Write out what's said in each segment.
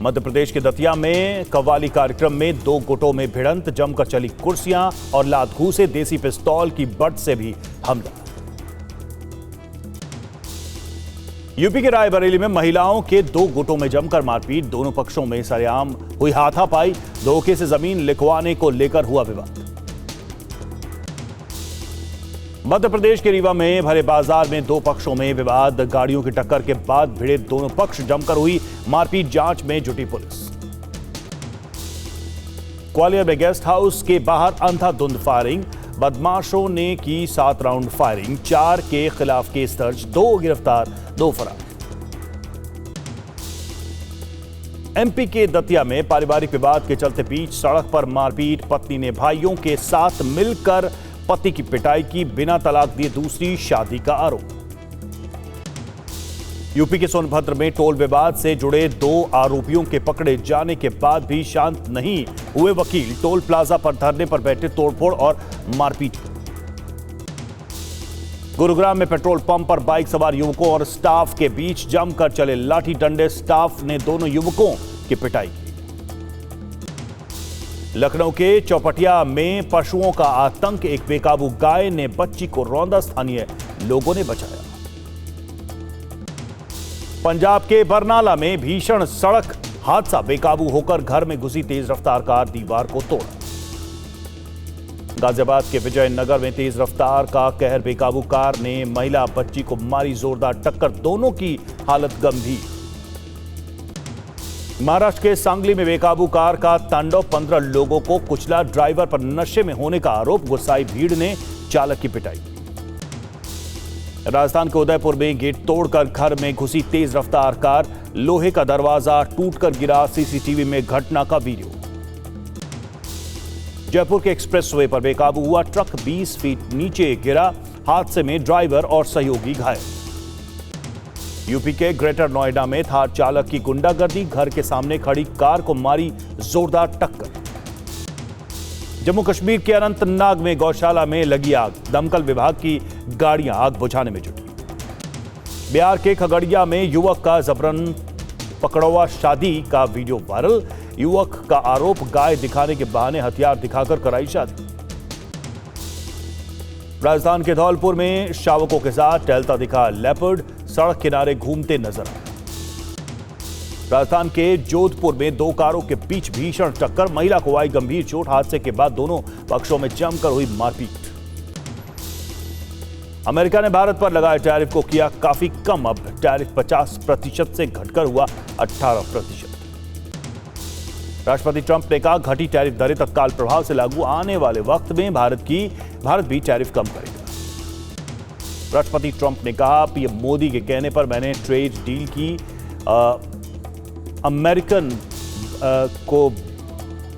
मध्य प्रदेश के दतिया में कव्वाली कार्यक्रम में दो गुटों में भिड़ंत, जमकर चली कुर्सियां और लात घूंसे, देसी पिस्तौल की बट से भी हमला। यूपी के रायबरेली में महिलाओं के दो गुटों में जमकर मारपीट, दोनों पक्षों में सरेआम हुई हाथापाई, धोखे से जमीन लिखवाने को लेकर हुआ विवाद। मध्य प्रदेश के रीवा में भरे बाजार में दो पक्षों में विवाद, गाड़ियों की टक्कर के बाद भिड़े दोनों पक्ष, जमकर हुई मारपीट, जांच में जुटी पुलिस। ग्वालियर में गेस्ट हाउस के बाहर अंधाधुंध फायरिंग, बदमाशों ने की 7 राउंड फायरिंग, 4 के खिलाफ केस दर्ज, 2 गिरफ्तार, 2 फरार। एमपी के दतिया में पारिवारिक विवाद के चलते बीच सड़क पर मारपीट, पत्नी ने भाइयों के साथ मिलकर पति की पिटाई की, बिना तलाक दिए दूसरी शादी का आरोप। यूपी के सोनभद्र में टोल विवाद से जुड़े 2 आरोपियों के पकड़े जाने के बाद भी शांत नहीं हुए वकील, टोल प्लाजा पर धरने पर बैठे, तोड़फोड़ और मारपीट। गुरुग्राम में पेट्रोल पंप पर बाइक सवार युवकों और स्टाफ के बीच जमकर चले लाठी डंडे, स्टाफ ने दोनों युवकों की पिटाई की। लखनऊ के चौपटिया में पशुओं का आतंक, एक बेकाबू गाय ने बच्ची को रौंदा, स्थानीय लोगों ने बचाया। पंजाब के बरनाला में भीषण सड़क हादसा, बेकाबू होकर घर में घुसी तेज रफ्तार कार दीवार को तोड़ा। गाजियाबाद के विजयनगर में तेज रफ्तार का कहर, बेकाबू कार ने महिला बच्ची को मारी जोरदार टक्कर, दोनों की हालत गंभीर। महाराष्ट्र के सांगली में बेकाबू कार का तांडव, 15 लोगों को कुचला, ड्राइवर पर नशे में होने का आरोप, गुस्साई भीड़ ने चालक की पिटाई। राजस्थान के उदयपुर में गेट तोड़कर घर में घुसी तेज रफ्तार कार, लोहे का दरवाजा टूटकर गिरा, सीसीटीवी में घटना का वीडियो। जयपुर के एक्सप्रेसवे पर बेकाबू हुआ ट्रक 20 फीट नीचे गिरा, हादसे में ड्राइवर और सहयोगी घायल। यूपी के ग्रेटर नोएडा में थार चालक की गुंडागर्दी, घर के सामने खड़ी कार को मारी जोरदार टक्कर। जम्मू कश्मीर के अनंतनाग में गौशाला में लगी आग, दमकल विभाग की गाड़ियां आग बुझाने में जुटी। बिहार के खगड़िया में युवक का जबरन पकड़वा शादी का वीडियो वायरल, युवक का आरोप गाय दिखाने के बहाने हथियार दिखाकर कराई शादी। राजस्थान के धौलपुर में शावकों के साथ टहलता दिखा लेपर्ड, सड़क किनारे घूमते नजर आए। राजस्थान के जोधपुर में 2 कारों के बीच भीषण टक्कर, महिला को आई गंभीर चोट, हादसे के बाद दोनों पक्षों में जमकर हुई मारपीट। अमेरिका ने भारत पर लगाए टैरिफ को किया काफी कम, अब टैरिफ 50% से घटकर हुआ 18%। राष्ट्रपति ट्रंप ने कहा घटी टैरिफ दरें तत्काल प्रभाव से लागू, आने वाले वक्त में भारत भी टैरिफ कम करेगा। राष्ट्रपति ट्रंप ने कहा पीएम मोदी के कहने पर मैंने ट्रेड डील की,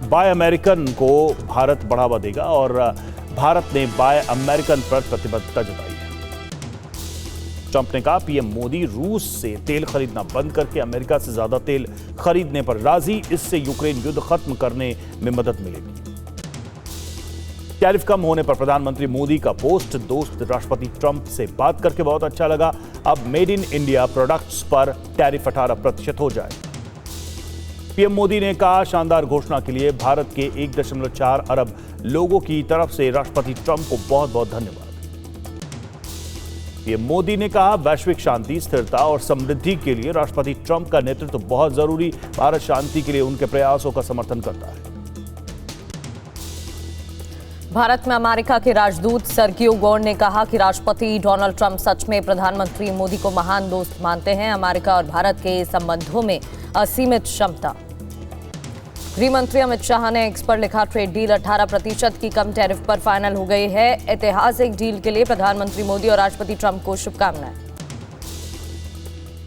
बाय अमेरिकन को भारत बढ़ावा देगा और भारत ने बाय अमेरिकन पर प्रतिबद्धता जताई है। ट्रंप ने कहा पीएम मोदी रूस से तेल खरीदना बंद करके अमेरिका से ज्यादा तेल खरीदने पर राजी, इससे यूक्रेन युद्ध खत्म करने में मदद मिलेगी। टैरिफ कम होने पर प्रधानमंत्री मोदी का पोस्ट, दोस्त राष्ट्रपति ट्रंप से बात करके बहुत अच्छा लगा, अब मेड इन इंडिया प्रोडक्ट्स पर टैरिफ 18% हो जाए। पीएम मोदी ने कहा शानदार घोषणा के लिए भारत के 1.4 अरब लोगों की तरफ से राष्ट्रपति ट्रंप को बहुत बहुत धन्यवाद। पीएम मोदी ने कहा वैश्विक शांति, स्थिरता और समृद्धि के लिए राष्ट्रपति ट्रंप का नेतृत्व बहुत जरूरी, भारत शांति के लिए उनके प्रयासों का समर्थन करता है। भारत में अमेरिका के राजदूत सर्गियो गौर ने कहा कि राष्ट्रपति डोनाल्ड ट्रंप सच में प्रधानमंत्री मोदी को महान दोस्त मानते हैं। अमेरिका और भारत के संबंधों में असीमित क्षमता। गृह मंत्री अमित शाह ने एक्स पर लिखा ट्रेड डील 18% की कम टैरिफ पर फाइनल हो गई है। ऐतिहासिक डील के लिए प्रधानमंत्री मोदी और राष्ट्रपति ट्रंप को शुभकामनाएं।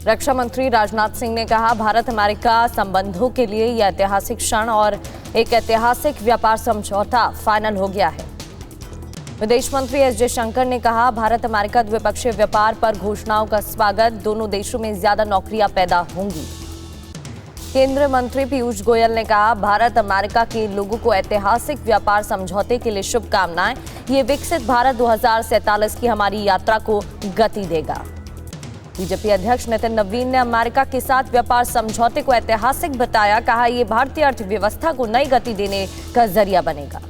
रक्षा मंत्री राजनाथ सिंह ने कहा भारत अमेरिका संबंधों के लिए यह ऐतिहासिक क्षण और एक ऐतिहासिक व्यापार समझौता फाइनल हो गया है। विदेश मंत्री एस जयशंकर ने कहा भारत अमेरिका द्विपक्षीय व्यापार पर घोषणाओं का स्वागत, दोनों देशों में ज्यादा नौकरियां पैदा होंगी। केंद्रीय मंत्री पीयूष गोयल ने कहा भारत अमेरिका के लोगों को ऐतिहासिक व्यापार समझौते के लिए शुभकामनाएं, ये विकसित भारत 2047 की हमारी यात्रा को गति देगा। बीजेपी अध्यक्ष नितिन नवीन ने अमेरिका के साथ व्यापार समझौते को ऐतिहासिक बताया। कहा, यह भारतीय अर्थव्यवस्था को नई गति देने का जरिया बनेगा।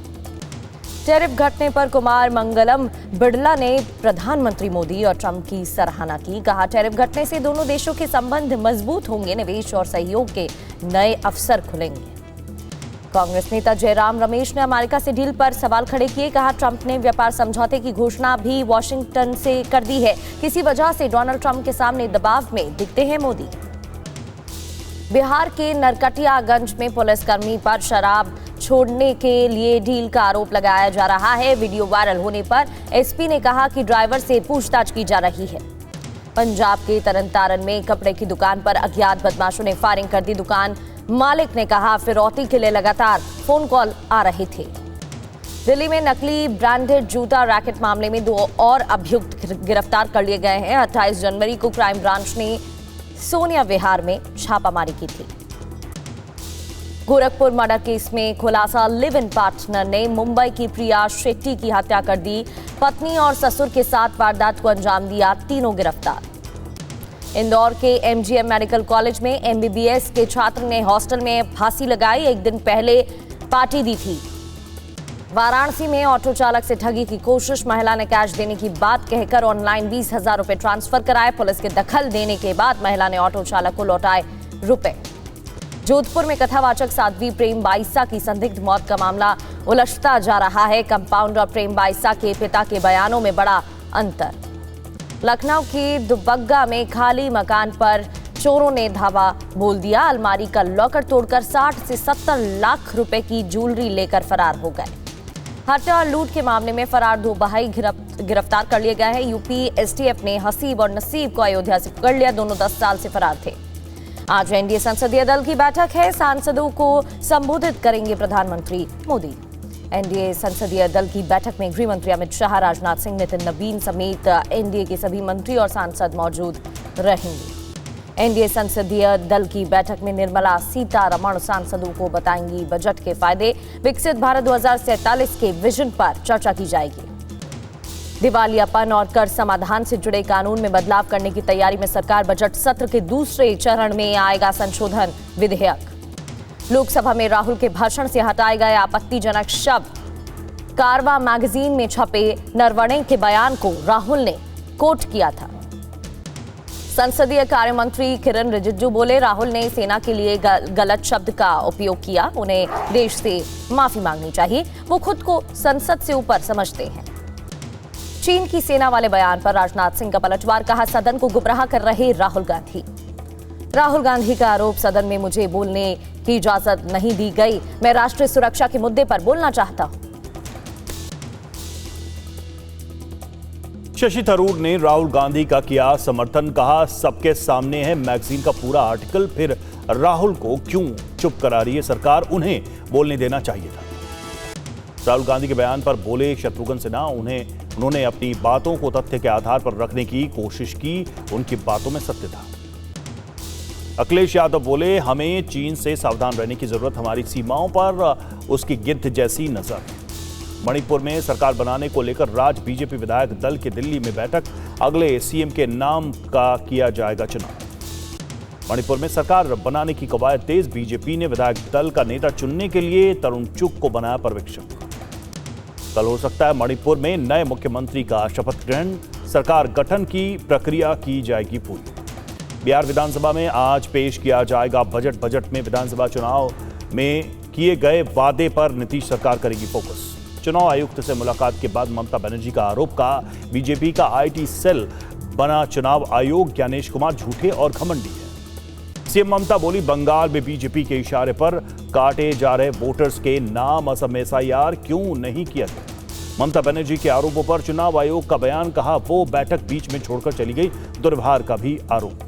टैरिफ घटने पर कुमार मंगलम बिड़ला ने प्रधानमंत्री मोदी और ट्रंप की सराहना की। कहा, टैरिफ घटने से दोनों देशों के संबंध मजबूत होंगे, निवेश और सहयोग के नए अवसर खुलेंगे। कांग्रेस नेता जयराम रमेश ने अमेरिका से डील पर सवाल खड़े किए। कहा, ट्रंप ने व्यापार समझौते की घोषणा भी वॉशिंगटन से कर दी है। किसी वजह से डोनाल्ड ट्रंप के सामने दबाव में दिखते हैं मोदी। बिहार के नरकटियागंज में पुलिसकर्मी पर शराब छोड़ने के लिए डील का आरोप लगाया जा रहा है। वीडियो वायरल होने पर एसपी ने कहा कि ड्राइवर से पूछताछ की जा रही है। पंजाब के तरनतारन में कपड़े की दुकान पर अज्ञात बदमाशों ने फायरिंग कर दी। दुकान मालिक ने कहा, फिरौती के लिए लगातार फोन कॉल आ रहे थे। दिल्ली में नकली ब्रांडेड जूता रैकेट मामले में 2 और अभियुक्त गिरफ्तार कर लिए गए हैं। 28 जनवरी को क्राइम ब्रांच ने सोनिया विहार में छापामारी की थी। गोरखपुर मर्डर केस में खुलासा, लिव इन पार्टनर ने मुंबई की प्रिया शेट्टी की हत्या कर दी। पत्नी और ससुर के साथ वारदात को अंजाम दिया, तीनों गिरफ्तार। इंदौर के एमजीएम मेडिकल कॉलेज में एमबीबीएस के छात्र ने हॉस्टल में फांसी लगाई। एक दिन पहले पार्टी दी थी। वाराणसी में ऑटो चालक से ठगी की कोशिश, महिला ने कैश देने की बात कहकर ऑनलाइन 20,000 रुपए ट्रांसफर कराए। पुलिस के दखल देने के बाद महिला ने ऑटो चालक को लौटाए रुपए। जोधपुर में कथावाचक साध्वी प्रेम बाइसा की संदिग्ध मौत का मामला उलझता जा रहा है। कंपाउंडर प्रेम बाइसा के पिता के बयानों में बड़ा अंतर। लखनऊ के दुबग्गा में खाली मकान पर चोरों ने धावा बोल दिया। अलमारी का लॉकर तोड़कर 60 से 70 लाख रुपए की ज्वेलरी लेकर फरार हो गए। हत्या और लूट के मामले में फरार 2 भाई गिरफ्तार कर लिए गए हैं। यूपी एसटीएफ ने हसीब और नसीब को अयोध्या से पकड़ लिया। दोनों 10 साल से फरार थे। आज एनडीए संसदीय दल की बैठक है। सांसदों को संबोधित करेंगे प्रधानमंत्री मोदी। एनडीए संसदीय दल की बैठक में गृह मंत्री अमित शाह, राजनाथ सिंह, नितिन नवीन समेत एनडीए के सभी मंत्री और सांसद मौजूद रहेंगे। एनडीए संसदीय दल की बैठक में निर्मला सीतारमण सांसदों को बताएंगी बजट के फायदे। विकसित भारत 2047 के विजन पर चर्चा की जाएगी। दिवालियापन और कर समाधान से जुड़े कानून में बदलाव करने की तैयारी में सरकार। बजट सत्र के दूसरे चरण में आएगा संशोधन विधेयक। लोकसभा में राहुल के भाषण से हटाए गए आपत्तिजनक शब्द। कारवा मैगजीन में छपे नरवणे के बयान को राहुल ने कोट किया था। संसदीय कार्य मंत्री किरण रिजिजू बोले, राहुल ने सेना के लिए गलत शब्द का उपयोग किया। उन्हें देश से माफी मांगनी चाहिए। वो खुद को संसद से ऊपर समझते हैं। चीन की सेना वाले बयान पर राजनाथ सिंह का पलटवार। कहा, सदन को गुमराह कर रहे राहुल गांधी। राहुल गांधी का आरोप, सदन में मुझे बोलने की इजाजत नहीं दी गई। मैं राष्ट्रीय सुरक्षा के मुद्दे पर बोलना चाहता हूं। शशि थरूर ने राहुल गांधी का किया समर्थन। कहा, सबके सामने है मैगजीन का पूरा आर्टिकल, फिर राहुल को क्यों चुप करा रही है सरकार, उन्हें बोलने देना चाहिए था। राहुल गांधी के बयान पर बोले शत्रुघ्न सिन्हा। उन्होंने अपनी बातों को तथ्य के आधार पर रखने की कोशिश की। उनकी बातों में सत्य था। अखिलेश यादव बोले, हमें चीन से सावधान रहने की जरूरत, हमारी सीमाओं पर उसकी गिद्ध जैसी नजर। मणिपुर में सरकार बनाने को लेकर राज्य बीजेपी विधायक दल की दिल्ली में बैठक। अगले सीएम के नाम का किया जाएगा चुनाव। मणिपुर में सरकार बनाने की कवायद तेज। बीजेपी ने विधायक दल का नेता चुनने के लिए तरुण चुग को बनाया पर्यवेक्षक। कल हो सकता है मणिपुर में नए मुख्यमंत्री का शपथ ग्रहण। सरकार गठन की प्रक्रिया की जाएगी पूरी। बिहार विधानसभा में आज पेश किया जाएगा बजट में विधानसभा चुनाव में किए गए वादे पर नीतीश सरकार करेगी फोकस। चुनाव आयुक्त से मुलाकात के बाद ममता बनर्जी का आरोप। का बीजेपी का आईटी सेल बना चुनाव आयोग। ज्ञानेश कुमार झूठे और घमंडी है। सीएम ममता बोली, बंगाल में बीजेपी के इशारे पर काटे जा रहे वोटर्स के नाम। असम में एसआईआर क्यों नहीं किया गया। ममता बनर्जी के आरोपों पर चुनाव आयोग का बयान। कहा, वो बैठक बीच में छोड़कर चली गई। दुर्व्यवहार का भी आरोप।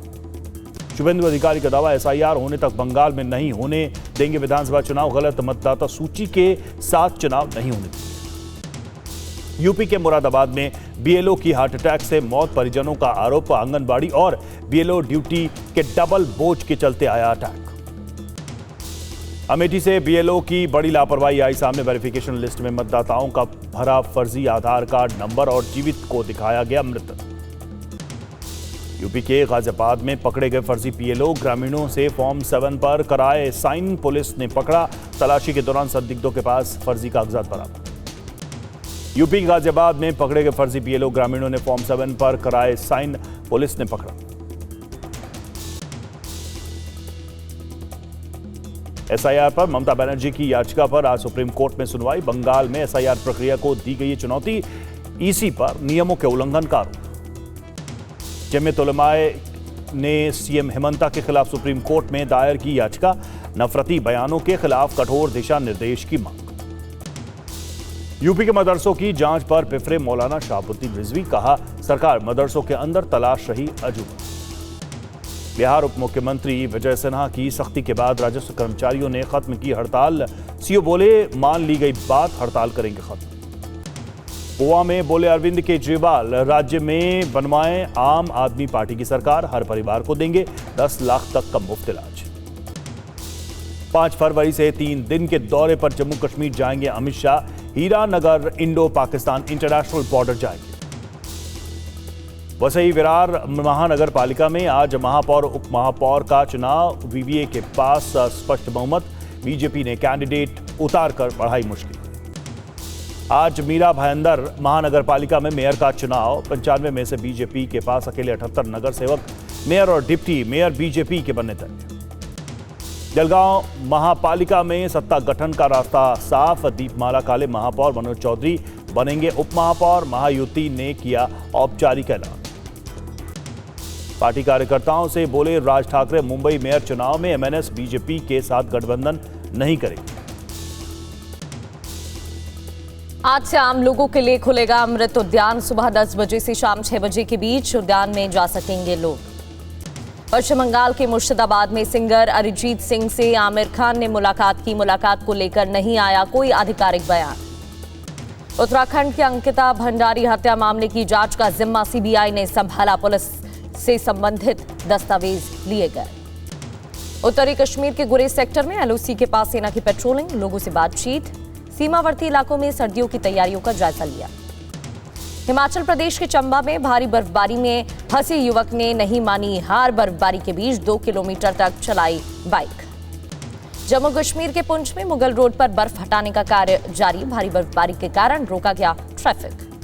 शुभेंदु अधिकारी का दावा, एसआईआर होने तक बंगाल में नहीं होने देंगे विधानसभा चुनाव। गलत मतदाता सूची के साथ चुनाव नहीं होने देंगे। यूपी के मुरादाबाद में बीएलओ की हार्ट अटैक से मौत। परिजनों का आरोप, आंगनबाड़ी और बीएलओ ड्यूटी के डबल बोझ के चलते आया अटैक। अमेठी से बीएलओ की बड़ी लापरवाही आई सामने। वेरिफिकेशन लिस्ट में मतदाताओं का भरा फर्जी आधार कार्ड नंबर और जीवित को दिखाया गया मृत। यूपी के गाजियाबाद में पकड़े गए फर्जी पीएलओ ग्रामीणों से फॉर्म 7 पर कराए साइन, पुलिस ने पकड़ा। तलाशी के दौरान संदिग्धों के पास फर्जी कागजात बरामद। यूपी के गाजियाबाद में पकड़े गए फर्जी पीएलओ ग्रामीणों ने फॉर्म 7 पर कराए साइन, पुलिस ने पकड़ा। एसआईआर पर ममता बनर्जी की याचिका पर आज सुप्रीम कोर्ट में सुनवाई। बंगाल में एसआईआर प्रक्रिया को दी गई चुनौती, ईसी पर नियमों के उल्लंघन का आरोप। जमीयत उलमाए ने सीएम हेमंता के खिलाफ सुप्रीम कोर्ट में दायर की याचिका, नफरती बयानों के खिलाफ कठोर दिशा निर्देश की मांग। यूपी के मदरसों की जांच पर पिफरे मौलाना शहाबुद्दीन रिजवी, कहा सरकार मदरसों के अंदर तलाश रही अजूबा। बिहार उप मुख्यमंत्री विजय सिन्हा की सख्ती के बाद राजस्व कर्मचारियों ने खत्म की हड़ताल। सीओ बोले मान ली गई बात, हड़ताल करेंगे खत्म। गोवा में बोले अरविंद केजरीवाल, राज्य में बनवाएं आम आदमी पार्टी की सरकार, हर परिवार को देंगे 10 लाख तक का मुफ्त इलाज। 5 फरवरी से 3 दिन के दौरे पर जम्मू कश्मीर जाएंगे Amit Shah. Hiranagar Indo Pakistan international border जाएंगे। वसई विरार महानगर पालिका में आज महापौर उप महापौर का चुनाव, वीवीए के पास स्पष्ट बहुमत, बीजेपी ने कैंडिडेट उतारकर बढ़ाई मुश्किल। आज मीरा भायंदर महानगर पालिका में मेयर का चुनाव, 95 में से बीजेपी के पास अकेले 78 नगर सेवक, मेयर और डिप्टी मेयर बीजेपी के बनने तय। जलगांव महापालिका में सत्ता गठन का रास्ता साफ, दीपमाला काले महापौर मनोज चौधरी बनेंगे उप महापौर, महायुति ने किया औपचारिक ऐलान। पार्टी कार्यकर्ताओं से बोले राज ठाकरे, मुंबई मेयर चुनाव में एमएनएस बीजेपी के साथ गठबंधन नहीं करेगी। आज से आम लोगों के लिए खुलेगा अमृत उद्यान। सुबह 10 बजे से शाम 6 बजे के बीच उद्यान में जा सकेंगे लोग। पश्चिम बंगाल के मुर्शिदाबाद में सिंगर अरिजीत सिंह से आमिर खान ने मुलाकात की। मुलाकात को लेकर नहीं आया कोई आधिकारिक बयान। उत्तराखंड के अंकिता भंडारी हत्या मामले की जांच का जिम्मा सीबीआई ने संभाला। पुलिस से संबंधित दस्तावेज लिए गए। उत्तरी कश्मीर के गुरेज सेक्टर में एलओसी के पास सेना की पेट्रोलिंग, लोगों से बातचीत, सीमावर्ती इलाकों में सर्दियों की तैयारियों का जायजा लिया। हिमाचल प्रदेश के चंबा में भारी बर्फबारी में फंसे युवक ने नहीं मानी हार। बर्फबारी के बीच 2 किलोमीटर तक चलाई बाइक। जम्मू कश्मीर के पुंछ में मुगल रोड पर बर्फ हटाने का कार्य जारी। भारी बर्फबारी के कारण रोका गया ट्रैफिक।